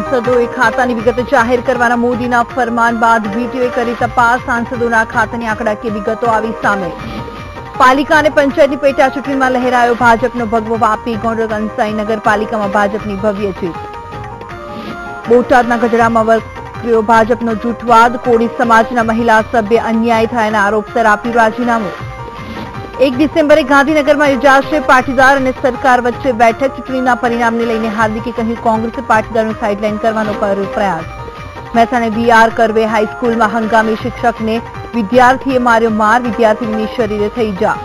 સાંસદોએ ખાતાની વિગત જાહેર કરવાના મોદીના ફરમાન બાદ વીટીઓએ કરી તપાસ. સાંસદોના ખાતાની આંકડાકીય વિગતો આવી સામે. પાલિકા અને પંચાયતની પેટા ચૂંટણીમાં લહેરાયો ભાજપનો ભગવો. વાપી, ગોંડલ, કંસાઈ નગરપાલિકામાં ભાજપની ભવ્ય જીત. બોટાદના ગઢડામાં વકર્યો ભાજપનો જૂથવાદ. કોળી સમાજના મહિલા સભ્ય અન્યાય થયાના આરોપસર આપ્યું રાજીનામું. 1 ડિસેમ્બરે ગાંધીનગરમાં યોજાશે પાટીદાર અને સરકાર વચ્ચે બેઠક. ચૂંટણીના પરિણામને લઈને હાર્દિકે કહ્યું કોંગ્રેસે પાટીદારોને સાઇડલાઇન કરવાનો કર્યો પ્રયાસ. મહેસાણા બીઆર કરવે હાઈસ્કૂલમાં હંગામી શિક્ષકને વિદ્યાર્થીએ માર્યો માર. વિદ્યાર્થીની શરીરે થઈ ઈજા.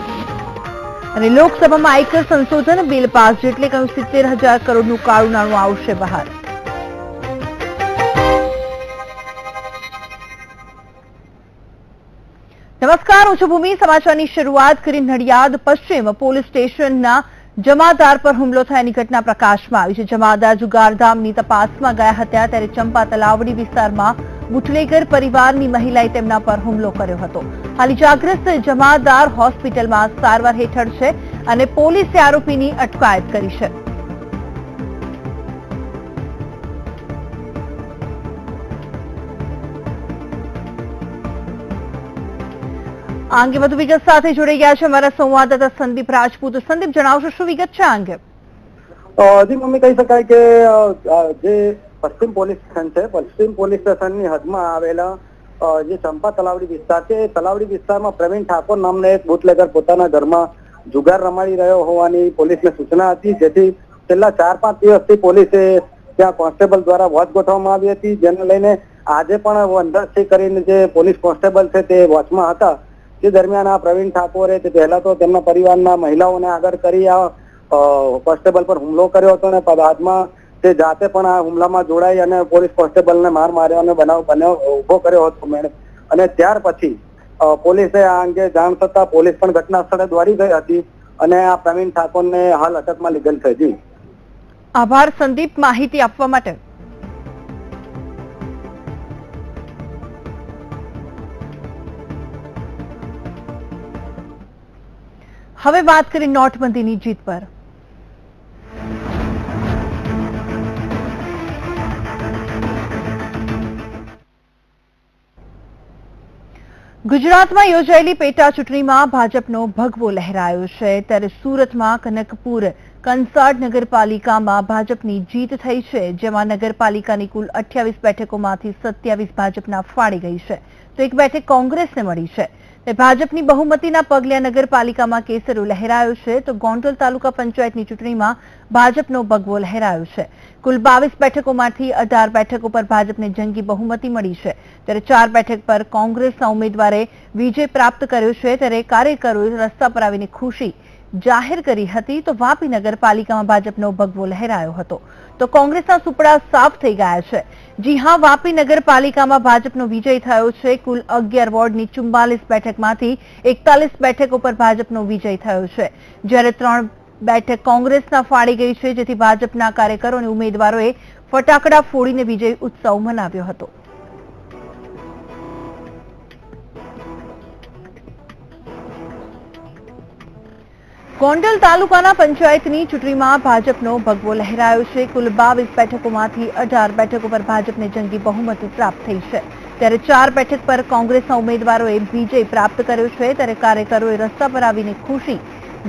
અને લોકસભામાં આયકર સંશોધન બિલ પાસ. જેટલે કહ્યું 70,000 કરોડનું કાળું નાણું આવશે બહાર. નમસ્કાર, હું છું ભૂમિ. સમાચારની શરૂઆત કરી નડિયાદ પશ્ચિમ પોલીસ સ્ટેશનના જમાદાર પર હુમલો થયાની ઘટના પ્રકાશમાં આવી છે. જમાદાર જુગારધામની તપાસમાં ગયા હતા ત્યારે ચંપા તલાવડી વિસ્તારમાં બુટલેગર પરિવારની મહિલાએ તેમના પર હુમલો કર્યો હતો. હાલ ઇજાગ્રસ્ત જમાદાર હોસ્પિટલમાં સારવાર હેઠળ છે અને પોલીસે આરોપીની અટકાયત કરી છે. આ અંગે વધુ વિગત સાથે જોડાઈ ગયા છે અમારા સંવાદદાતા સંદીપ રાજપૂત. સંદીપ, જણાવશો શું વિગત છે આ અંગે? જી મમ્મી, કહી શકાય કે જે પશ્ચિમ પોલીસ સ્ટેશન છે, પશ્ચિમ પોલીસ સ્ટેશનની હદમાં આવેલા જે ચંપા તલાવડી વિસ્તાર છે, એ તલાવડી વિસ્તારમાં પ્રવીણ ઠાકોર નામનો એક બુટલેગર પોતાના ઘરમાં જુગાર રમાડી રહ્યો હોવાની પોલીસને સૂચના હતી. જેથી છેલ્લા 4-5 દિવસથી પોલીસે ત્યાં કોન્સ્ટેબલ દ્વારા વોચ ગોઠવવામાં આવી હતી, જેને લઈને આજે પણ વનરાજસિંહ કરીને જે પોલીસ કોન્સ્ટેબલ છે તે વોચમાં હતા. તે દરમિયાન આ પ્રવીણ ઠાકોરે પહેલા તો તેમના પરિવારના મહિલાઓને આગળ કરી આ કોન્સ્ટેબલ પર હુમલો કર્યો હતો અને બાદમાં તે જાતે પણ આ હુમલામાં જોડાઈ અને પોલીસ કોન્સ્ટેબલને માર માર્યો અને બનાવ ઉભો કર્યો હતો. અને ત્યાર પછી પોલીસે આ અંગે જાણ થતા પોલીસ પણ ઘટના સ્થળે દોડી ગઈ હતી અને આ પ્રવીણ ઠાકોરને હાલ અટકમાં લીધેલ છે. જી આભાર સંદીપ, માહિતી આપવા માટે. હવે વાત કરી નોટબંધીની જીત પર. ગુજરાતમાં યોજાયેલી પેટા ચૂંટણીમાં ભાજપનો ભગવો લહેરાયો છે ત્યારે સુરતમાં કનકપુર કંસાડ નગરપાલિકામાં ભાજપની જીત થઈ છે, જેમાં નગરપાલિકાની કુલ 28 બેઠકોમાંથી 27 ભાજપના ફાળે ગઈ છે તો 1 બેઠક કોંગ્રેસને મળી છે. ભાજપની બહુમતીના પગલે નગરપાલિકામાં કેસરો લહેરાયો છે તો ગોંડલ તાલુકા પંચાયતની ચૂંટણીમાં ભાજપનો ભગવો લહેરાયો છે. કુલ 22 બેઠકોમાંથી 18 બેઠકો પર ભાજપને જંગી બહુમતી મળી છે ત્યારે 4 બેઠક પર કોંગ્રેસના ઉમેદવારે વિજય પ્રાપ્ત કર્યો છે ત્યારે કાર્યકરોએ રસ્તા પર આવીને ખુશી જાહેર કરી હતી તો વાપી નગરપાલિકામાં ભાજપનો ભગવો લહેરાયો હતો તો કોંગ્રેસના સુપડા સાફ થઈ ગયા છે. જી હા, વાપી નગરપાલિકામાં ભાજપનો વિજય થયો છે. કુલ 11 વોર્ડની 44 બેઠકમાંથી 41 બેઠકો પર ભાજપનો વિજય થયો છે જ્યારે 3 બેઠક કોંગ્રેસના ફાળે ગઈ છે, જેથી ભાજપના કાર્યકરો અને ઉમેદવારોએ ફટાકડા ફોડીને વિજય ઉત્સવ મનાવ્યો હતો. ગોંડલ તાલુકાના પંચાયતની ચૂંટણીમાં ભાજપનો ભગવો લહેરાયો છે. કુલ 22 બેઠકોમાંથી 18 બેઠકો પર ભાજપને જંગી બહુમતી પ્રાપ્ત થઈ છે ત્યારે 4 બેઠક પર કોંગ્રેસના ઉમેદવારોએ વિજય પ્રાપ્ત કર્યો છે ત્યારે કાર્યકરોએ રસ્તા પર આવીને ખુશી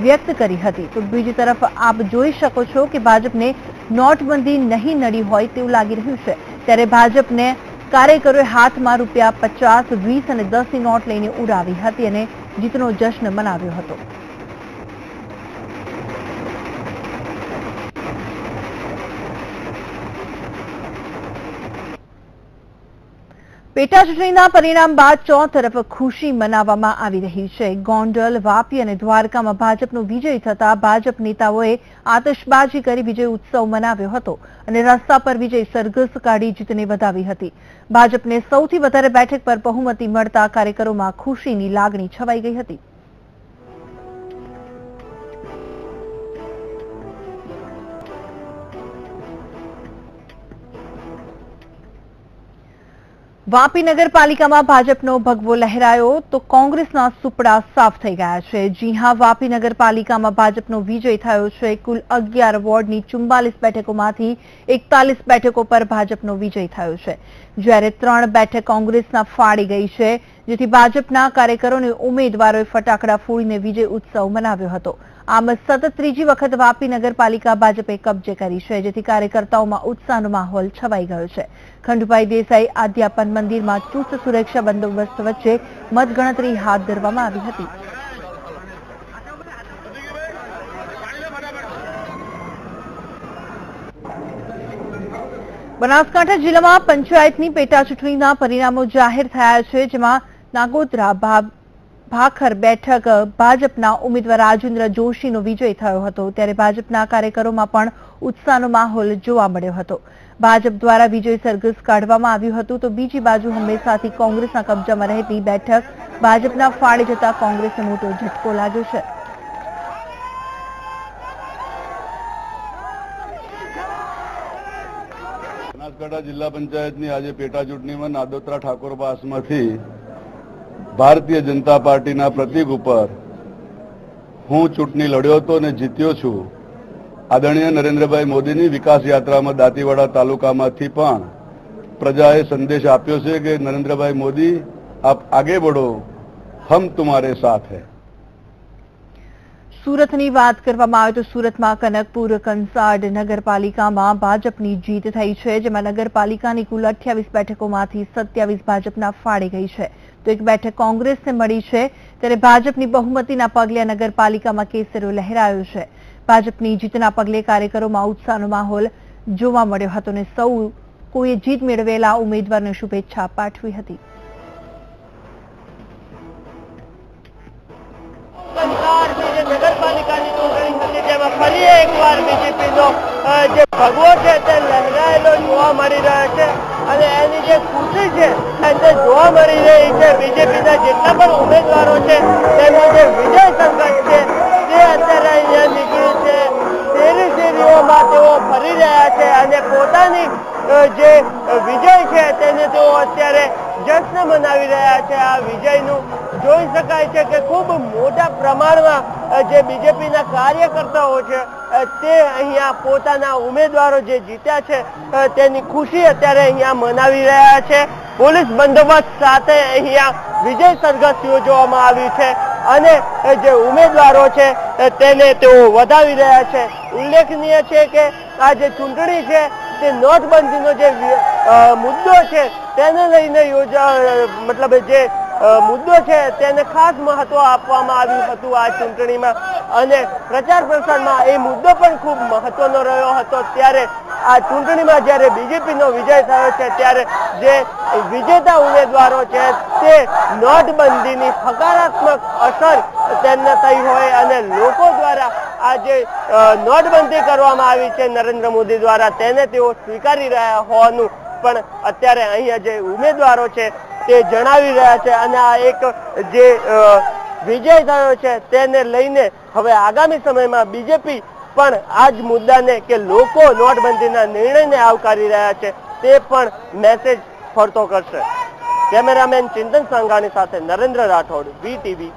વ્યક્ત કરી હતી તો બીજી તરફ આપ જોઈ શકો છો કે ભાજપને નોટબંધી નહીં નડી હોય તેવું લાગી રહ્યું છે ત્યારે ભાજપને કાર્યકરોએ હાથમાં ₹50, 20 અને 10ની નોટ લઈને ઉડાવી હતી અને જીતનો જશ્ન મનાવ્યો હતો. પેટા ચૂંટણીના પરિણામ બાદ ચોતરફ ખુશી મનાવવામાં આવી રહી છે. ગોંડલ, વાપી અને દ્વારકામાં ભાજપનો વિજય થતા ભાજપ નેતાઓએ આતશબાજી કરી વિજય ઉત્સવ મનાવ્યો હતો અને રસ્તા પર વિજય સરઘસ કાઢી જીતને વધાવી હતી. ભાજપને સૌથી વધારે બેઠક પર બહુમતી મળતા કાર્યકરોમાં ખુશીની લાગણી છવાઈ ગઈ હતી. વાપી નગરપાલિકામાં ભાજપનો ભગવો લહેરાયો તો કોંગ્રેસના સુપડા સાફ થઈ ગયા છે। જી હા, વાપી નગરપાલિકામાં ભાજપનો વિજય થયો છે। કુલ 11 વોર્ડની 44 બેઠકોમાંથી 41 બેઠકો પર ભાજપનો વિજય થયો છે, જ્યારે 3 બેઠક કોંગ્રેસના ફાળી ગઈ છે, જેથી ભાજપના કાર્યકરો અને ઉમેદવારોએ ફટાકડા ફોડીને વિજય ઉત્સવ મનાવ્યો હતો। આમ સતત ત્રીજી વખત વાપી નગરપાલિકા ભાજપે કબજે કરી છે, જેથી કાર્યકર્તાઓમાં ઉત્સાહનો માહોલ છવાઈ ગયો છે। ખંડુભાઈ દેસાઈ અધ્યાપન મંદિરમાં ચુસ્ત સુરક્ષા બંદોબસ્ત વચ્ચે મતગણતરી હાથ ધરવામાં આવી હતી। બનાસકાંઠા જિલ્લામાં પંચાયતની પેટા ચૂંટણીના પરિણામો જાહેર થયા છે, જેમાં નાગોદરા ભાખર બેઠક ભાજપના ઉમેદવાર રાજેન્દ્ર જોશીનો વિજય થયો હતો, ત્યારે ભાજપના કાર્યકરોમાં પણ ઉત્સાહનો માહોલ જોવા મળ્યો હતો। ભાજપ દ્વારા વિજય સરઘસ કાઢવામાં આવ્યું હતું, તો બીજી બાજુ હંમેશાથી કોંગ્રેસના કબજામાં રહેતી બેઠક ભાજપના ફાળે જતા કોંગ્રેસને મોટો ઝટકો લાગ્યો છે। બનાસકાંઠા જિલ્લા પંચાયતની આજે પેટા ચૂંટણીમાં નાદોત્રા ઠાકોરપાસમાંથી ભારતીય જનતા પાર્ટીના પ્રતીક ઉપર હું ચૂંટણી લડ્યો હતો અને જીત્યો છું। આદરણીય નરેન્દ્રભાઈ મોદીની વિકાસ યાત્રામાં દાંતીવાડા તાલુકામાંથી પણ પ્રજાએ સંદેશ આપ્યો છે કે નરેન્દ્રભાઈ મોદી આપ આગે बढ़ो, हम तुम्हारे साथ हैं। સુરતની વાત કરવામાં આવે તો સુરતમાં કનકપુર કંસાડ નગરપાલિકામાં ભાજપની જીત થઈ છે, જેમાં નગરપાલિકાની કુલ 28 બેઠકોમાંથી 27 ભાજપના ફાળે ગઈ છે, તો એક બેઠક કોંગ્રેસને મળી છે, ત્યારે ભાજપની બહુમતીના પગલે નગરપાલિકામાં કેસરો લહેરાયો છે। ભાજપની જીતના પગલે કાર્યકરોમાં ઉત્સાહનો માહોલ જોવા મળ્યો હતો અને સૌ કોઈએ જીત મેળવેલા ઉમેદવારને શુભેચ્છા પાઠવી હતી। નગરપાલિકાની ચૂંટણી હતી, જેમાં ફરી એકવાર બીજેપીનો જે ભગવો છે તે લહેરાયેલો જોવા મળી રહ્યો છે અને એની જે ખુશી છે તે જોવા મળી રહી છે। બીજેપીના જેટલા પણ ઉમેદવારો છે તેમનો જે વિજય સંકટ છે તે અત્યારે અહીંયા નીકળ્યું છે। શેરીઓમાં તેઓ ફરી રહ્યા છે અને પોતાની જે વિજય છે તેને તેઓ અત્યારે જશ્ન મનાવી રહ્યા છે। આ વિજયનું જોઈ શકાય છે કે ખૂબ મોટા પ્રમાણમાં જે બીજેપીના કાર્યકર્તાઓ છે તે અહીંયા પોતાના ઉમેદવારો જે જીત્યા છે તેની ખુશી અત્યારે અહીંયા મનાવી રહ્યા છે। પોલીસ બંદોબસ્ત સાથે અહીંયા વિજય સરઘસ યોજવામાં આવ્યું છે અને જે ઉમેદવારો છે તેને તેઓ વધાવી રહ્યા છે। ઉલ્લેખનીય છે કે આ જે ચૂંટણી છે તે નોટબંધીનો જે મુદ્દો છે તેને લઈને મતલબ જે મુદ્દો છે તેને ખાસ મહત્વ આપવામાં આવ્યું હતું આ ચૂંટણીમાં અને પ્રચાર પ્રસારમાં એ મુદ્દો પણ ખૂબ મહત્વનો રહ્યો હતો। ત્યારે આ ચૂંટણીમાં જ્યારે બીજેપીનો વિજય થયો છે ત્યારે જે વિજેતા ઉમેદવારો છે તે નોટબંધીની હકારાત્મક અસર તેમને થઈ હોય અને લોકો દ્વારા આ જે નોટબંધી કરવામાં આવી છે નરેન્દ્ર મોદી દ્વારા તેને તેઓ સ્વીકારી રહ્યા હોવાનું પણ અત્યારે અહીંયા જે ઉમેદવારો છે તે જણાવી રહ્યા છે અને આ એક જે વિજય થયો છે તેને લઈને હવે આગામી સમયમાં બીજેપી પણ આ જ મુદ્દાને કે લોકો નોટબંધીના નિર્ણયને આવકારી રહ્યા છે તે પણ મેસેજ ફરતો કરશે। કેમેરામેન ચિંતન સંઘાણી સાથે નરેન્દ્ર રાઠોડ, વીટીવી।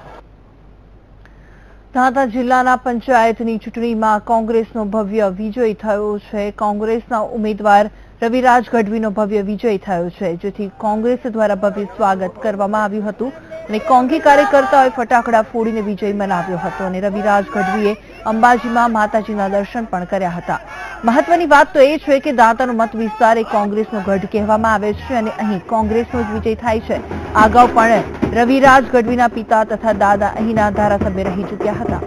દાંતા જિલ્લાના પંચાયતની ચૂંટણીમાં કોંગ્રેસનો ભવ્ય વિજય થયો છે। કોંગ્રેસના ઉમેદવાર રવિરાજ ગઢવીનો ભવ્ય વિજય થયો છે, જેથી કોંગ્રેસ દ્વારા ભવ્ય સ્વાગત કરવામાં આવ્યું હતું અને કોંગી કાર્યકર્તાઓએ ફટાકડા ફોડીને વિજય મનાવ્યો હતો અને રવિરાજ ગઢવીએ અંબાજીમાં માતાજીના દર્શન પણ કર્યા હતા। મહત્વની વાત તો એ છે કે દાંતાનો મત વિસ્તાર એ કોંગ્રેસનો ગઢ કહેવામાં આવે છે અને અહીં કોંગ્રેસનો જ વિજય થાય છે। અગાઉ પણ રવિરાજ ગઢવીના પિતા તથા દાદા અહીંના ધારાસભ્ય રહી ચૂક્યા હતા।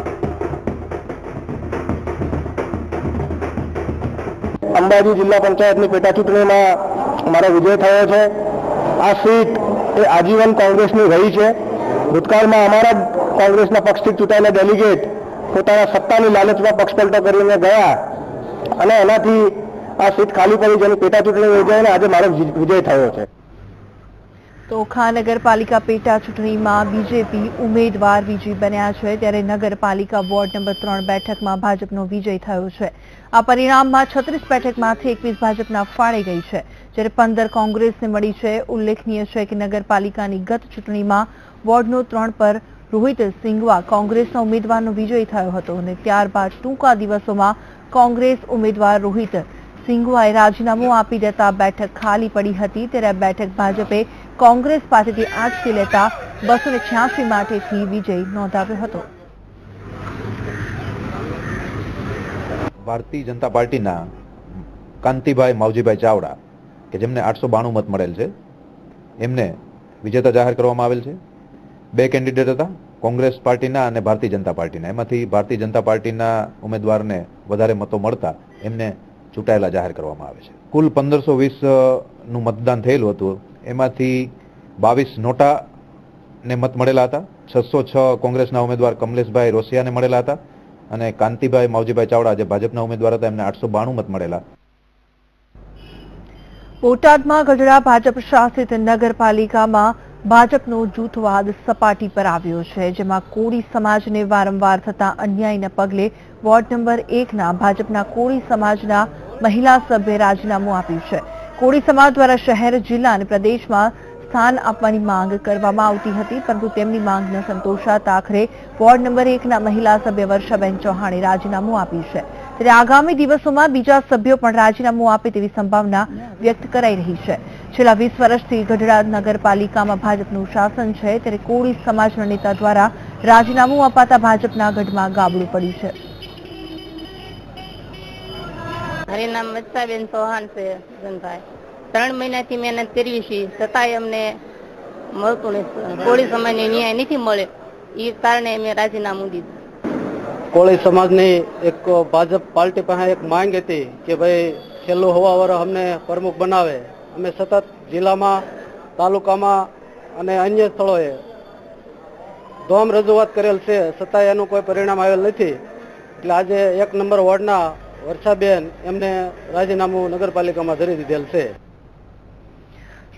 અંબાજી જિલ્લા પંચાયતની પેટા ચૂંટણીમાં મારો વિજય થયો છે। આ સીટ એ આજીવન કોંગ્રેસની રહી છે। ભૂતકાળમાં અમારા કોંગ્રેસના પક્ષથી ચૂંટાયેલા ડેલિગેટ પોતાના સત્તાની લાલચમાં પક્ષપલટો કરીને ગયા અને એનાથી આ સીટ ખાલી પડી, જેની પેટા ચૂંટણી યોજાઈને આજે મારો વિજય થયો છે। તો ઓખા નગરપાલિકા પેટા ચૂંટણીમાં બીજેપી ઉમેદવાર વિજયી બન્યા છે, ત્યારે નગરપાલિકા વોર્ડ નંબર 3 બેઠકમાં ભાજપનો વિજય થયો છે। આ પરિણામમાં 36 બેઠકમાંથી 21 ભાજપના ફાળે ગઈ છે, જ્યારે 15 કોંગ્રેસને મળી છે. ઉલ્લેખનીય છે કે નગરપાલિકાની ગત ચૂંટણીમાં વોર્ડનો 3 પર રોહિત સિંઘવા કોંગ્રેસના ઉમેદવારનો વિજય થયો હતો અને ત્યારબાદ ટૂંકા દિવસોમાં કોંગ્રેસ ઉમેદવાર રોહિત સિંઘવાએ રાજીનામું આપી દેતા બેઠક ખાલી પડી હતી. ત્યારે આ બેઠક ભાજપે કોંગ્રેસ પાસેથી આંચકી લેતા 286 માટેથી વિજય નોંધાવ્યો હતો. ભારતીય જનતા પાર્ટીના કાંતિભાઈ માવજીભાઈ ચાવડા કે જેમને 892 મત મળેલ છે એમને વિજેતા જાહેર કરવામાં આવેલ છે. 2 કેન્ડિડેટ હતા, કોંગ્રેસ પાર્ટીના અને ભારતીય જનતા પાર્ટીના. એમાંથી ભારતીય જનતા પાર્ટીના ઉમેદવારને વધારે મતો મળતા એમને ચૂંટાયેલા જાહેર કરવામાં આવે છે. કુલ 1520 નું મતદાન થયેલું હતું. એમાંથી 22 નોટા ને મત મળેલા હતા. 606 કોંગ્રેસના ઉમેદવાર કમલેશભાઈ રોસિયાને મળેલા હતા અને કાંતિભાઈ માવજીભાઈ ચાવડા જે ભાજપના ઉમેદવાર હતા એમને 892 મત મળેલા. બોટાદમાં ગઢડા ભાજપ શાસિત નગરપાલિકામાં ભાજપનો જૂથવાદ સપાટી પર આવ્યો છે, જેમાં કોળી સમાજને વારંવાર થતા અન્યાયના પગલે વોર્ડ નંબર 1ના ભાજપના કોળી સમાજના મહિલા સભ્યે રાજીનામું આપ્યું છે. કોળી સમાજ દ્વારા શહેર, જિલ્લા અને પ્રદેશમાં સ્થાન આપવાની માંગ કરવામાં આવતી હતી, પરંતુ તેમની માંગ ન સંતોષાતા આખરે વોર્ડ નંબર 1ના મહિલા સભ્ય વર્ષાબેન ચૌહાણે રાજીનામું આપ્યું છે. ત્યારે આગામી દિવસોમાં બીજા સભ્યો પણ રાજીનામું આપે તેવી સંભાવના વ્યક્ત કરાઈ રહી છે. છેલ્લા 20 વર્ષથી ગઢડા નગરપાલિકામાં ભાજપનું શાસન છે, ત્યારે કોળી સમાજના નેતા દ્વારા રાજીનામું અપાતા ભાજપના ગઢમાં ગાબડું પડ્યું છે. મારું નામ વર્ષાબેન ચૌહાણ છે. 3 મહિનાથી મહેનત કરવી છે, છતાંય અમને મળતું નથી. કોળી સમાજને ન્યાય નથી મળે, એ કારણે અમે રાજીનામું દીધું. કોળી સમાજની એક ભાજપ પાર્ટી પાસે એક માંગ હતી કે ભાઈ છેલ્લું હવા વર્ષ અમને પ્રમુખ બનાવે. અમે સતત જિલ્લામાં, તાલુકામાં અને અન્ય સ્થળોએ ધોમ રજૂઆત કરેલ છે, છતાંય એનું કોઈ પરિણામ આવેલ નથી. એટલે આજે 1 નંબર વોર્ડના વર્ષાબેન એમને રાજીનામું નગરપાલિકામાં ધરી દીધેલ છે.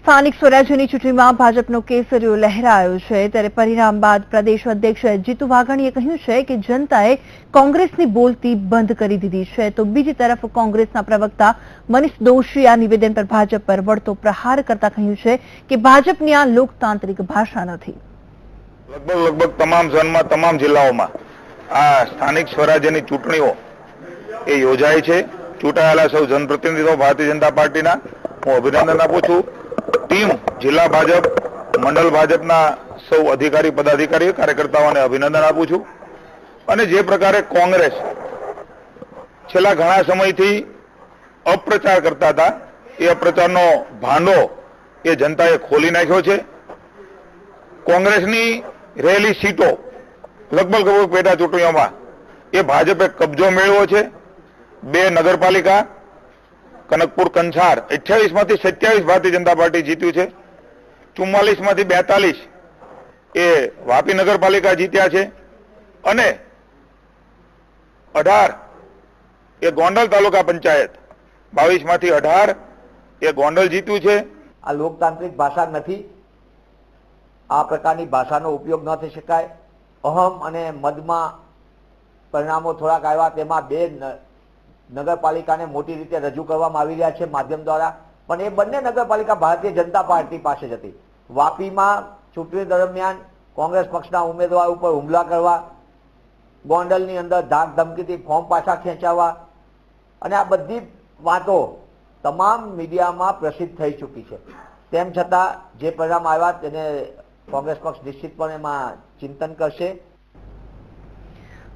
સ્થાનિક સ્વરાજ્યની ચૂંટણીમાં ભાજપનો કેસરીયો લહેરાયો છે, ત્યારે પરિણામ બાદ પ્રદેશ અધ્યક્ષ જીતુ વાઘાણીએ કહ્યું છે કે જનતાએ કોંગ્રેસની બોલતી બંધ કરી દીધી છે, તો બીજી તરફ કોંગ્રેસના પ્રવક્તા મનીષ દોશીએ આ નિવેદન પર ભાજપ પર વળતો પ્રહાર કરતા કહ્યું છે કે ભાજપની આ લોકતાંત્રિક ભાષા નથી. લગભગ તમામ ઝોનમાં, તમામ જિલ્લાઓમાં આ સ્થાનિક સ્વરાજ્યની ચૂંટણીઓ એ યોજાય છે. ચૂંટાયેલા સૌ જનપ્રતિનિધિઓ ભારતીય જનતા પાર્ટીના હું અભિનંદન આપું છું. ટીમ, જિલ્લા ભાજપ, મંડળ ભાજપના સૌ અધિકારી, પદાધિકારીઓ, કાર્યકર્તાઓને અભિનંદન આપું છું. અને જે પ્રકારે કોંગ્રેસ છેલ્લા ઘણા સમયથી અપ્રચાર કરતા હતા, એ અપ્રચારનો ભાંડો એ જનતાએ ખોલી નાખ્યો છે. કોંગ્રેસની રહેલી સીટો લગભગ પેટા ચૂંટણીઓમાં એ ભાજપે કબજો મેળવ્યો છે. 2 નગરપાલિકા કનકપુર, કંસાર 28 માંથી 27 ભારતીય જનતા પાર્ટી જીત્યું છે. 44 માંથી 42 એ વાપી નગરપાલિકા જીત્યા છે અને 18 એ ગોંડલ તાલુકા પંચાયત, 22 માંથી 18 એ ગોંડલ જીત્યું છે. આ લોકતાંત્રિક ભાષા નથી. આ પ્રકારની ભાષાનો ઉપયોગ ન થઈ શકાય. અહમ અને મદમાં પરિણામો થોડાક આવ્યા, તેમાં 2 નગરપાલિકાને મોટી રીતે રજૂ કરવામાં આવી રહ્યા છે માધ્યમ દ્વારા, પણ એ બંને નગરપાલિકા ભારતીય જનતા પાર્ટી પાસે જ હતી. વાપીમાં ચૂંટણી દરમિયાન કોંગ્રેસ પક્ષના ઉમેદવાર ઉપર હુમલા કરવા, ગોંડલની અંદર ધાક ધમકીથી ફોર્મ પાછા ખેંચાવવા અને આ બધી વાતો તમામ મીડિયામાં પ્રસિદ્ધ થઈ ચૂકી છે. તેમ છતાં જે પરિણામ આવ્યા તેને કોંગ્રેસ પક્ષ નિશ્ચિતપણે એમાં ચિંતન કરશે.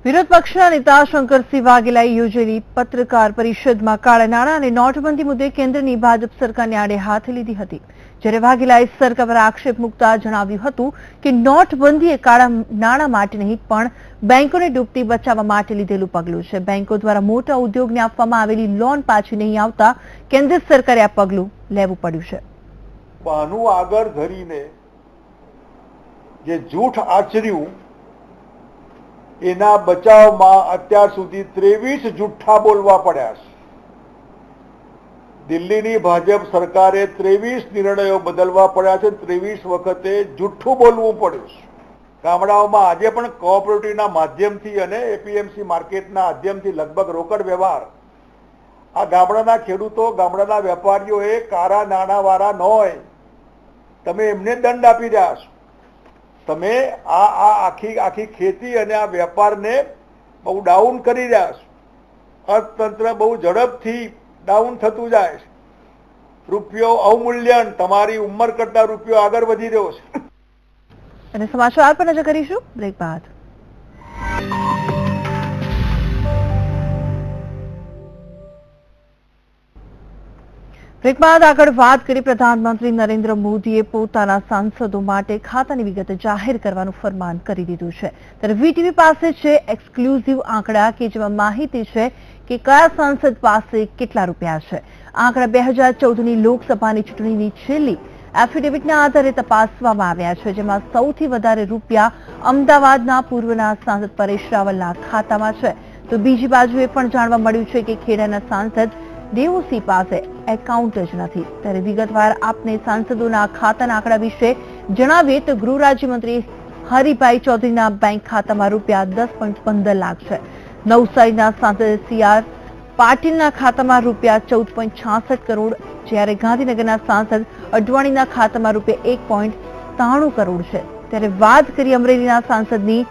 વિરોધ પક્ષના નેતા શંકરસિંહ વાઘેલાએ યોજેલી પત્રકાર પરિષદમાં કાળા નાણાં અને નોટબંધી મુદ્દે કેન્દ્રની ભાજપ સરકારને આડે હાથ લીધી હતી. જ્યારે વાઘેલાએ સરકાર પર આક્ષેપ મૂકતા જણાવ્યું હતું કે નોટબંધી એ કાળા નાણાં માટે નહીં પણ બેંકોને ડૂબતી બચાવવા માટે લીધેલું પગલું છે. બેંકો દ્વારા મોટા ઉદ્યોગને આપવામાં આવેલી લોન પાછી નહીં આવતા કેન્દ્ર સરકારે આ પગલું લેવું પડ્યું છે. બહાનું આગળ ધરીને જે જૂઠ આચર્યું એના બચાવમાં અત્યાર સુધી 23 જુઠ્ઠા બોલવા પડ્યા છે. દિલ્હીની ભાજપ સરકારે 23 નિર્ણયો બદલવા પડ્યા છે. 23 વખતે જુઠ્ઠું બોલવું પડ્યું છે. ગામડાઓમાં આજે પણ કોઓપરેટિવના માધ્યમથી અને એપીએમસી માર્કેટના માધ્યમથી લગભગ રોકડ વ્યવહાર આ ગામડાના ખેડૂતો, ગામડાના વેપારીઓએ કારા નાણાંવાળા ન હોય, તમે એમને દંડ આપી રહ્યા છો. તમે આ આખી ખેતી અને આ વેપારને બહુ ડાઉન કરી રહ્યા છો. અર્થતંત્ર બહુ ઝડપથી ડાઉન થતું જાય છે. રૂપિયો અવમૂલ્યન, તમારી ઉંમર કરતા રૂપિયો આગળ વધી રહ્યો છે. અને સમાચાર પર નજર કરીશું બ્રેક બાદ. બ્રેક બાદ આગળ વાત કરી. પ્રધાનમંત્રી નરેન્દ્ર મોદીએ પોતાના સાંસદો માટે ખાતાની વિગત જાહેર કરવાનું ફરમાન કરી દીધું છે. ત્યારે વીટીવી પાસે છે એક્સક્લુઝિવ આંકડા કે જેમાં માહિતી છે કે કયા સાંસદ પાસે કેટલા રૂપિયા છે. આંકડા 2014ની લોકસભાની ચૂંટણીની છેલ્લી એફિડેવિટના આધારે તપાસવામાં આવ્યા છે, જેમાં સૌથી વધારે રૂપિયા અમદાવાદના પૂર્વના સાંસદ પરેશ રાવલના ખાતામાં છે. તો બીજી બાજુએ પણ જાણવા મળ્યું છે કે ખેડાના સાંસદ દેવુસિંહ પાસે એકાઉન્ટ જ નથી. ત્યારે વિગતવાર આપને સાંસદોના ખાતાના આંકડા વિશે જણાવીએ તો ગૃહ રાજ્યમંત્રી હરિભાઈ ચૌધરીના બેંક ખાતામાં રૂપિયા 10.15 લાખ છે. નવસારીના સાંસદ CR પાટીલના ખાતામાં રૂપિયા 14.66 કરોડ, જ્યારે ગાંધીનગરના સાંસદ અડવાણીના ખાતામાં રૂપિયા 1.93 કરોડ છે. ત્યારે વાત કરીએ અમરેલીના સાંસદની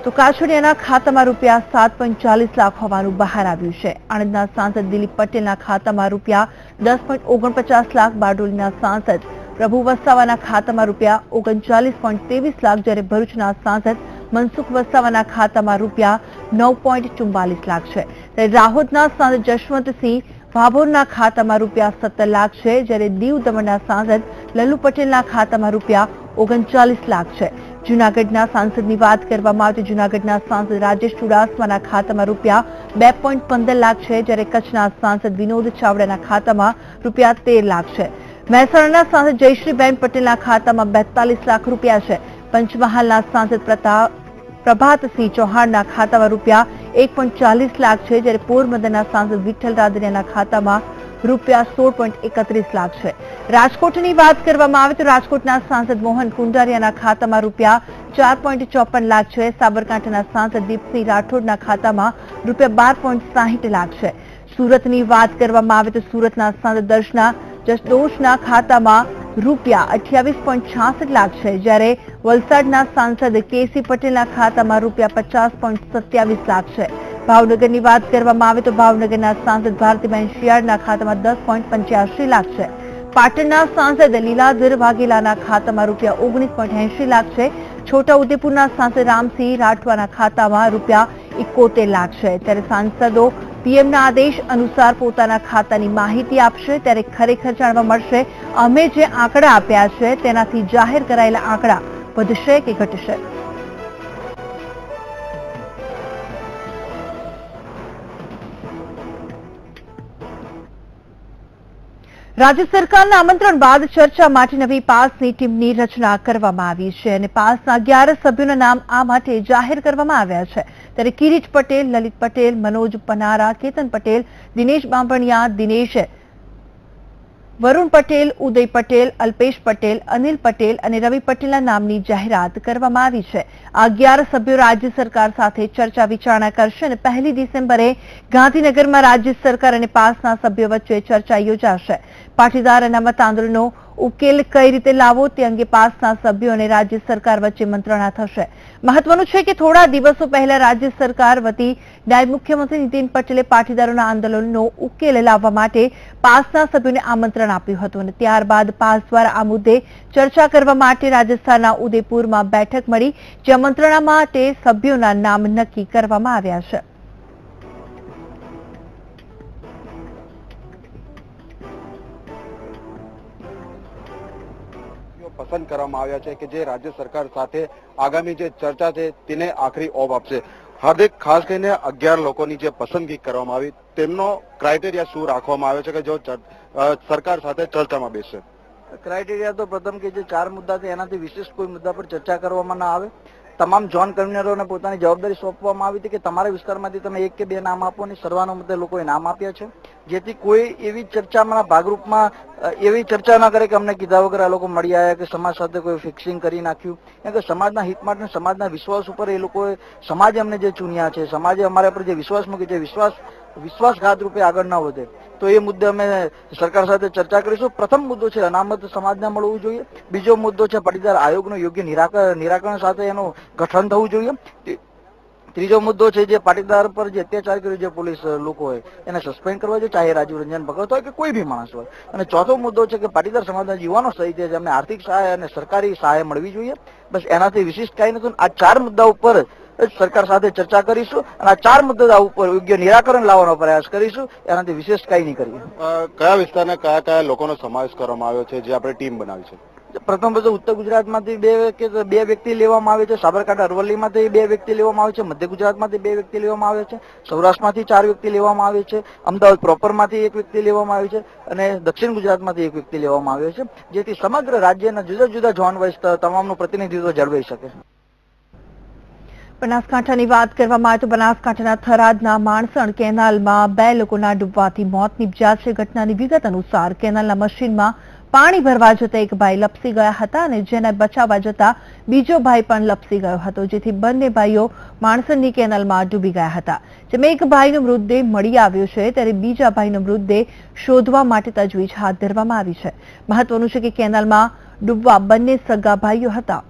તો કાછડિયાના ખાતામાં રૂપિયા 7.40 લાખ હોવાનું બહાર આવ્યું છે. આણંદના સાંસદ દિલીપ પટેલના ખાતામાં રૂપિયા 10.49 લાખ, બારડોલીના સાંસદ પ્રભુ વસાવાના ખાતામાં રૂપિયા 39.23 લાખ, જ્યારે ભરૂચના સાંસદ મનસુખ વસાવાના ખાતામાં રૂપિયા 9.44 લાખ છે. ત્યારે દાહોદના સાંસદ જશવંતસિંહ ભાભોરના ખાતામાં રૂપિયા 17 લાખ છે, જ્યારે દીવ દમણના સાંસદ લલ્લુ પટેલના ખાતામાં રૂપિયા 39 લાખ છે. જૂનાગઢના સાંસદની વાત કરવામાં આવે તો જૂનાગઢના સાંસદ રાજેશ ચુડાસમાના ખાતામાં રૂપિયા 2.15 લાખ છે, જ્યારે કચ્છના સાંસદ વિનોદ ચાવડાના ખાતામાં રૂપિયા 13 લાખ છે. મહેસાણાના સાંસદ જયશ્રીબેન પટેલના ખાતામાં 42 લાખ રૂપિયા છે. પંચમહાલના સાંસદ પ્રભાતસિંહ ચૌહાણના ખાતામાં રૂપિયા 1.40 લાખ છે, જ્યારે પોરબંદરના સાંસદ વિઠ્ઠલ રાદડિયાના ખાતામાં રૂપિયા 16.31 લાખ છે. રાજકોટની વાત કરવામાં આવે તો રાજકોટના સાંસદ મોહન કુંડારિયાના ખાતામાં રૂપિયા 4.54 લાખ છે. સાબરકાંઠાના સાંસદ દીપસિંહ રાઠોડના ખાતામાં રૂપિયા 12.60 લાખ છે. સુરતની વાત કરવામાં આવે તો સુરતના સાંસદ દર્શના જસદોશના ખાતામાં રૂપિયા 28.66 લાખ છે, જ્યારે વલસાડના સાંસદ કેસી પટેલના ખાતામાં રૂપિયા 50.27 લાખ છે. ભાવનગરની વાત કરવામાં આવે તો ભાવનગરના સાંસદ ભારતીબેન શિયાળના ખાતામાં 10.85 લાખ છે. પાટણના સાંસદ લીલાધર વાઘેલાના ખાતામાં રૂપિયા 19.80 લાખ છે. છોટાઉદેપુરના સાંસદ રામસિંહ રાઠવાના ખાતામાં રૂપિયા 71 લાખ છે. ત્યારે સાંસદો પીએમના આદેશ અનુસાર પોતાના ખાતાની માહિતી આપશે. ત્યારે ખરેખર જાણવા મળશે અમે જે આંકડા આપ્યા છે તેનાથી જાહેર કરાયેલા આંકડા વધશે કે ઘટશે. રાજ્ય સરકારના આમંત્રણ બાદ ચર્ચા માટે નવી પાસની ટીમની રચના કરવામાં આવી છે અને પાસના 11 સભ્યોના નામ આ માટે જાહેર કરવામાં આવ્યા છે. ત્યારે કિરીટ પટેલ, લલિત પટેલ, મનોજ પનારા, કેતન પટેલ, દિનેશ બાંભણિયા, દિનેશ વરુણ પટેલ, ઉદય પટેલ, અલ્પેશ પટેલ, અનિલ પટેલ અને રવિ પટેલના નામની જાહેરાત કરવામાં આવી છે. આ 11 સભ્યો રાજ્ય સરકાર સાથે ચર્ચા વિચારણા કરશે અને 1 ડિસેમ્બરે ગાંધીનગરમાં રાજ્ય સરકાર અને પાસના સભ્યો વચ્ચે ચર્ચા યોજાશે. પાટીદાર અનામત આંદોલનનો ઉકેલ કઈ રીતે લાવવો તે અંગે પાસના સભ્યો અને રાજ્ય સરકાર વચ્ચે મંત્રણા થશે. મહત્વનું છે કે થોડા દિવસો પહેલા રાજ્ય સરકાર વતી નાયબ મુખ્યમંત્રી નીતિન પટેલે પાટીદારોના આંદોલનનો ઉકેલ લાવવા માટે પાસના સભ્યોને આમંત્રણ આપ્યું હતું અને ત્યારબાદ પાસ દ્વારા આ મુદ્દે ચર્ચા કરવા માટે રાજસ્થાનના ઉદયપુરમાં બેઠક મળી, જ્યાં મંત્રણા માટે સભ્યોના નામ નક્કી કરવામાં આવ્યા છે. પસંદ કરવામાં આવ્યા છે કે જે રાજ્ય સરકાર સાથે આગામી જે ચર્ચા છે તેને આખરી ઓપ આપશે. હાર્દિક, ખાસ કરીને 11 લોકોની જે પસંદગી કરવામાં આવી તેમનો ક્રાઇટેરિયા શું રાખવામાં આવ્યો છે કે જો સરકાર સાથે ચર્ચામાં બેસશે? ક્રાઇટેરિયા તો પ્રથમ કે જે 4 મુદ્દા છે એનાથી વિશેષ કોઈ મુદ્દા પર ચર્ચા કરવામાં ના આવે. તમામ ઝોન કન્વીનરોને પોતાની જવાબદારી સોંપવામાં આવી હતી કે તમારા વિસ્તારમાંથી તમે 1 કે 2 નામ આપો અને સર્વાનુમતે લોકોએ નામ આપ્યા છે. જેથી કોઈ એવી ચર્ચામાં ભાગરૂપમાં એવી ચર્ચા ના કરે કે અમને કીધા વગર આ લોકો મળી આવ્યા કે સમાજ સાથે કોઈ ફિક્સિંગ કરી નાખ્યું. કેમ કે સમાજના હિત માટે સમાજના વિશ્વાસ ઉપર એ લોકોએ સમાજે અમને જે ચૂન્યા છે, સમાજે અમારા પર જે વિશ્વાસ મૂક્યો છે, વિશ્વાસઘાત રૂપે આગળ ના વધે તો એ મુદ્દે અમે સરકાર સાથે ચર્ચા કરીશું. પ્રથમ મુદ્દો છે અનામત સમાજને મળવું જોઈએ. બીજો મુદ્દો છે પાટીદાર આયોગનું યોગ્ય નિરાકરણ સાથે એનું ગઠન થવું જોઈએ. ત્રીજો મુદ્દો છે જે પાટીદાર પર જે અત્યાચાર કર્યો જે પોલીસ લોકોએ એને સસ્પેન્ડ કરવા જોઈએ, ચાહે રાજીવ રંજન ભગત હોય કે કોઈ બી માણસ હોય. અને ચોથો મુદ્દો છે કે પાટીદાર સમાજના યુવાનો સહિત છે જેમને આર્થિક સહાય અને સરકારી સહાય મળવી જોઈએ. બસ એનાથી વિશિષ્ટ કઈ નથી. આ 4 મુદ્દા ઉપર સરકાર સાથે ચર્ચા કરીશું અને આ 4 મુદ્દા ઉપર યોગ્ય નિરાકરણ લાવવાનો પ્રયાસ કરીશું. એનાથી વિશેષ કઈ નહીં કરીએ. કયા વિસ્તારના કયા લોકોનો સમાવેશ કરવામાં આવ્યો છે જે આપણે ટીમ બનાવી છે? પ્રથમ બધું ઉત્તર ગુજરાતમાંથી 2 વ્યક્તિ લેવામાં આવે છે, સાબરકાંઠા અરવલ્લીમાંથી 2 વ્યક્તિ લેવામાં આવે છે, મધ્ય ગુજરાતમાંથી 2 વ્યક્તિ લેવામાં આવે છે, સૌરાષ્ટ્રમાંથી 4 વ્યક્તિ લેવામાં આવે છે, અમદાવાદ પ્રોપરમાંથી 1 વ્યક્તિ લેવામાં આવે છે અને દક્ષિણ ગુજરાતમાંથી 1 વ્યક્તિ લેવામાં આવે છે, જેથી સમગ્ર રાજ્યના જુદા જુદા ઝોન વાઇઝ તમામનું પ્રતિનિધિત્વ જળવાઈ શકે. બનાસકાંઠાની વાત કરવામાં આવે તો બનાસકાંઠાના થરાદના માણસણ કેનાલમાં 2 લોકોના ડૂબવાથી મોત નીપજ્યા છે. ઘટનાની વિગત અનુસાર કેનાલના મશીનમાં પાણી ભરવા જતા એક ભાઈ લપસી ગયા હતા અને જેને બચાવવા જતા બીજો ભાઈ પણ લપસી ગયો હતો, જેથી બંને ભાઈઓ માણસણની કેનાલમાં ડૂબી ગયા હતા. જેમાં એક ભાઈનો મૃતદેહ મળી આવ્યો છે ત્યારે બીજા ભાઈનો મૃતદેહ શોધવા માટે તજવીજ હાથ ધરવામાં આવી છે. મહત્વનું છે કે કેનાલમાં ડૂબવા બંને સગા ભાઈઓ હતા.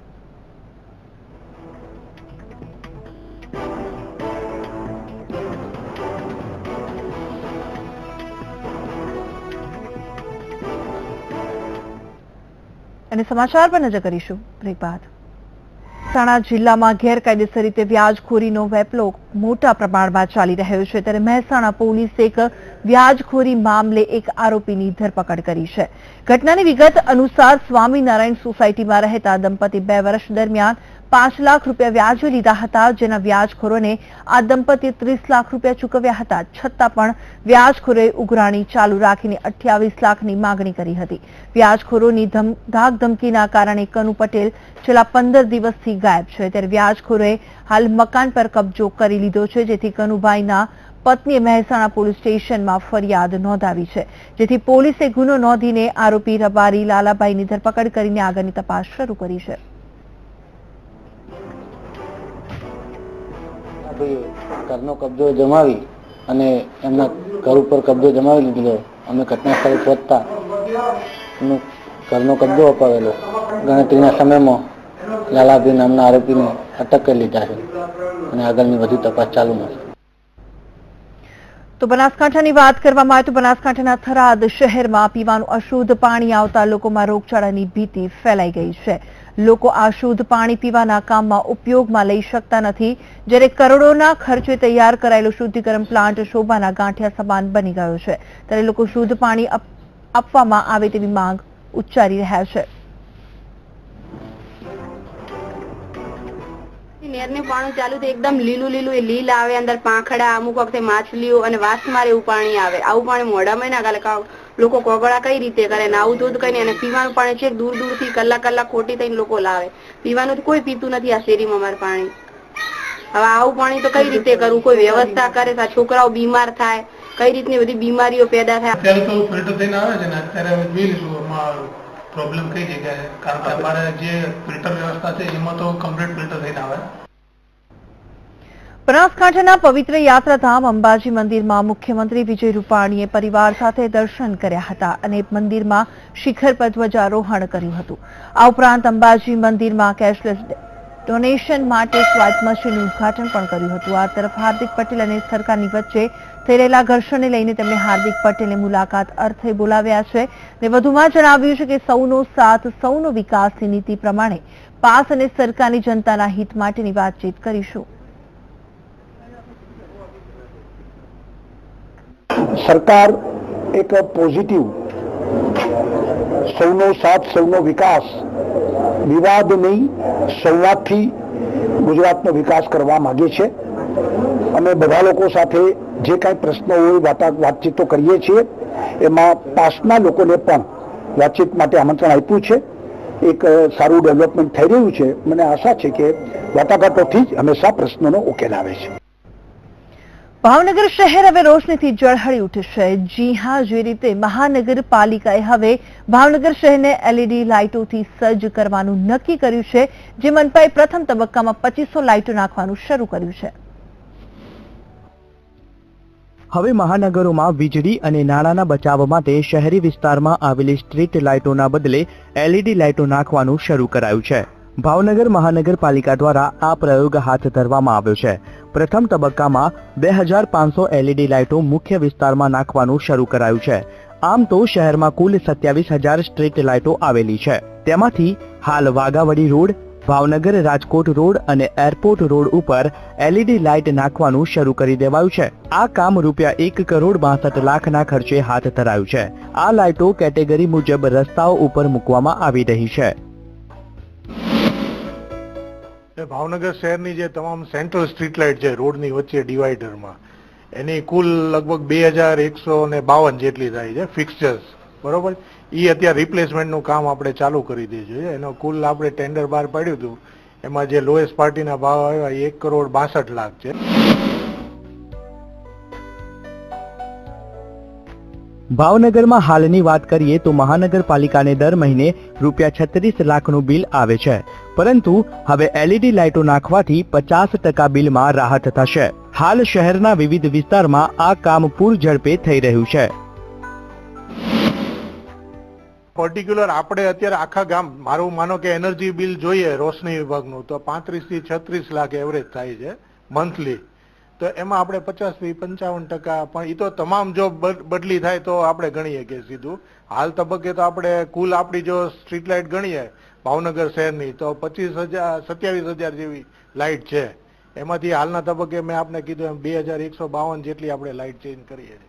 અને સમાચાર પર નજર કરીશું બ્રેક બાદ. મહેસાણા જિલ્લામાં ગેરકાયદેસર રીતે વ્યાજખોરીનો વેપલો મોટા પ્રમાણમાં ચાલી રહ્યો છે ત્યારે મહેસાણા પોલીસે એક વ્યાજખોરી મામલે એક આરોપીની ધરપકડ કરી છે. ઘટનાની વિગત અનુસાર સ્વામિનારાયણ સોસાયટીમાં રહેતા દંપતી 2 વર્ષ દરમિયાન 5 લાખ રૂપિયા વ્યાજે લીધા હતા, જેના વ્યાજખોરોને આ દંપતીએ 30 લાખ રૂપિયા ચૂકવ્યા હતા. છતાં પણ વ્યાજખોરોએ ઉઘરાણી ચાલુ રાખીને 28 લાખની માંગણી કરી હતી. વ્યાજખોરોની ધાકધમકીના કારણે કનુ પટેલ છેલ્લા 15 દિવસથી ગાયબ છે ત્યારે વ્યાજખોરોએ હાલ મકાન પર કબજો કરી લીધો છે, જેથી કનુભાઈના પત્નીએ મહેસાણા પોલીસ સ્ટેશનમાં ફરિયાદ નોંધાવી છે, જેથી પોલીસે ગુનો નોંધીને આરોપી રબારી લાલાભાઈની ધરપકડ કરીને આગળની તપાસ શરૂ કરી છે. ઘરનો કબજો જમાવી અને એમના ઘર ઉપર કબજો જમાવી લીધેલો. અમે ઘટના સ્થળે પહોંચતા એમનો ઘરનો કબજો અપાવેલો. ગણતરીના સમયમાં લાલાભાઈ નામના આરોપીને અટક કરી લીધા છે અને આગળની વધુ તપાસ ચાલુ નથી. તો બનાસકાંઠાની વાત કરવામાં આવે તો બનાસકાંઠાના થરાદ શહેરમાં પીવાનું અશુદ્ધ પાણી આવતા લોકોમાં રોગચાળાની ભીતિ ફેલાઈ ગઈ છે. લોકો આ શુદ્ધ પાણી પીવાના કામમાં ઉપયોગમાં લઈ શકતા નથી, જ્યારે કરોડોના ખર્ચે તૈયાર કરાયેલો શુદ્ધિકરણ પ્લાન્ટ શોભાના ગાંઠિયા સમાન બની ગયો છે ત્યારે લોકો શુદ્ધ પાણી આપવામાં આવે તેવી માંગ ઉચ્ચારી રહ્યા છે. નેરનું પાણી ચાલુ તો એકદમ લીલું લીલું એ લીલ આવે, અંદર પાંખડા, અમુક વખતે માછલીઓ અને વાસ મારે એવું પાણી આવે. આવું પાણી મોઢામાં ના ગાલે. લોકો કોગળા કઈ રીતે કરે ને આવું દૂધ કઈ અને પીવાનું પાણી છે દૂર દૂરથી કલાક ખોટી થઈને લોકો લાવે. પીવાનું તો કોઈ પીતું નથી આ શેરીમાં અમારે પાણી. હવે આવું પાણી તો કઈ રીતે કરવું? કોઈ વ્યવસ્થા કરે તો છોકરાઓ બીમાર થાય, કઈ રીતની બધી બીમારીઓ પેદા થાય. અત્યારે તો ફિલ્ટર થઈને આવે છે ને અત્યારે જોઈ લઈશું પ્રોબ્લેમ કઈ જગ્યાએ, કારણ કે અમારે જે ફિલ્ટર વ્યવસ્થા છે એમાં તો કમ્પ્લીટ ફિલ્ટર થઈને આવે. બનાસકાંઠાના પવિત્ર યાત્રાધામ અંબાજી મંદિરમાં મુખ્યમંત્રી વિજય રૂપાણીએ પરિવાર સાથે દર્શન કર્યા હતા અને મંદિરમાં શિખર પર ધ્વજારોહણ કર્યું હતું. આ ઉપરાંત અંબાજી મંદિરમાં કેશલેસ ડોનેશન માટે સ્વાઇપ મશીનનું ઉદઘાટન પણ કર્યું હતું. આ તરફ હાર્દિક પટેલ અને સરકારની વચ્ચે થઈ રહેલા ઘર્ષણને લઈને તેમણે હાર્દિક પટેલને મુલાકાત અર્થે બોલાવ્યા છે અને વધુમાં જણાવ્યું છે કે સૌનો સાથ સૌનો વિકાસની નીતિ પ્રમાણે પાસ અને સરકારની જનતાના હિત માટેની વાતચીત કરીશું. સરકાર એક પોઝિટિવ સૌનો સાથ સૌનો વિકાસ, વિવાદ નહીં સંવાદથી ગુજરાતનો વિકાસ કરવા માંગે છે. અમે બધા લોકો સાથે જે કાંઈ પ્રશ્નો હોય વાતચીતો કરીએ છીએ એમાં પાસના લોકોને પણ વાતચીત માટે આમંત્રણ આપ્યું છે. એક સારું ડેવલપમેન્ટ થઈ રહ્યું છે. મને આશા છે કે વાટાઘાટોથી જ હંમેશા પ્રશ્નોનો ઉકેલ આવે છે. ભાવનગર શહેર હવે રોશનીથી ઝળહળી ઉઠશે. જી હા, જે રીતે મહાનગરપાલિકાએ હવે ભાવનગર શહેરને LED લાઇટોથી સજ્જ કરવાનું નક્કી કર્યું છે, જે મનપાએ પ્રથમ તબક્કામાં 2500 લાઇટો નાખવાનું શરૂ કર્યું છે. હવે મહાનગરોમાં વીજળી અને નાણાંના બચાવ માટે શહેરી વિસ્તારમાં આવેલી સ્ટ્રીટ લાઇટોના બદલે LED લાઇટો નાખવાનું શરૂ કરાયું છે. ભાવનગર મહાનગરપાલિકા દ્વારા આ પ્રયોગ હાથ ધરવામાં આવ્યો છે. પ્રથમ તબક્કામાં 2500 LED લાઇટો મુખ્ય વિસ્તારમાં નાખવાનું શરૂ કરાયું છે. આમ તો શહેરમાં કુલ 27,000 સ્ટ્રીટ લાઇટો આવેલી છે. તેમાંથી હાલ વાઘાવડી રોડ, ભાવનગર રાજકોટ રોડ અને એરપોર્ટ રોડ ઉપર LED લાઇટ નાખવાનું શરૂ કરી દેવાયું છે. આ કામ ₹1,62,62,00,000ના ખર્ચે હાથ ધરાયું છે. આ લાઇટો કેટેગરી મુજબ રસ્તાઓ ઉપર મૂકવામાં આવી રહી છે. ભાવનગર શહેરની જે તમામ સેન્ટ્રલ સ્ટ્રીટ લાઇટ છે રોડની વચ્ચે ડિવાઈડરમાં, એની કુલ લગભગ 2,152 જેટલી થાય છે ફિક્સચર્સ, બરોબર. એ અત્યારે રિપ્લેસમેન્ટનું કામ આપણે ચાલુ કરી દેજો. એનો કુલ આપણે ટેન્ડર બહાર પાડ્યું હતું, એમાં જે લોએસ્ટ પાર્ટીના ભાવ આવ્યા એ ₹1,62,00,000 છે. ભાવનગરમાં હાલની વાત કરીએ તો મહાનગરપાલિકાને દર મહિને ₹36 લાખનું બિલ આવે છે, પરંતુ હવે LED લાઇટો નાખવાથી 50% બિલમાં રાહત થશે. હાલ શહેરના વિવિધ વિસ્તારમાં આ કામ પૂર ઝડપે થઈ રહ્યું છે. પર્ટિક્યુલર આપણે અત્યારે આખા ગામ, મારું માનો કે એનર્જી બિલ જોઈએ રોશની વિભાગનું તો 35 થી 36 લાખ એવરેજ થાય છે મંથલી. તો એમાં આપણે 50 થી 55%, પણ એ તો તમામ જો બદલી થાય તો આપણે ગણીએ કે સીધું હાલ તબક્કે તો આપણે કુલ આપણી જો સ્ટ્રીટ લાઇટ ગણીએ ભાવનગર શહેરની તો 27,000 જેવી લાઇટ છે. એમાંથી હાલના તબક્કે મેં આપને કીધું એમ 2,152 જેટલી આપણે લાઇટ ચેન્જ કરીએ છીએ.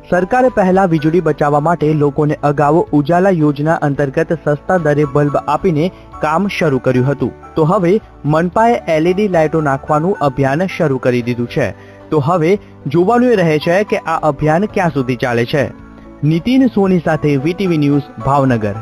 સરકારે પહેલા વીજળી બચાવવા માટે લોકોને અગાઉ ઉજાલા યોજના અંતર્ગત સસ્તા દરે બલ્બ આપીને કામ શરૂ કર્યું હતું. તો હવે મનપાએ LED લાઇટો નાખવાનું અભિયાન શરૂ કરી દીધું છે. તો હવે જોવાનું રહે છે કે આ અભિયાન ક્યાં સુધી ચાલે છે. નીતિન સોની સાથે VTV ન્યૂઝ, ભાવનગર.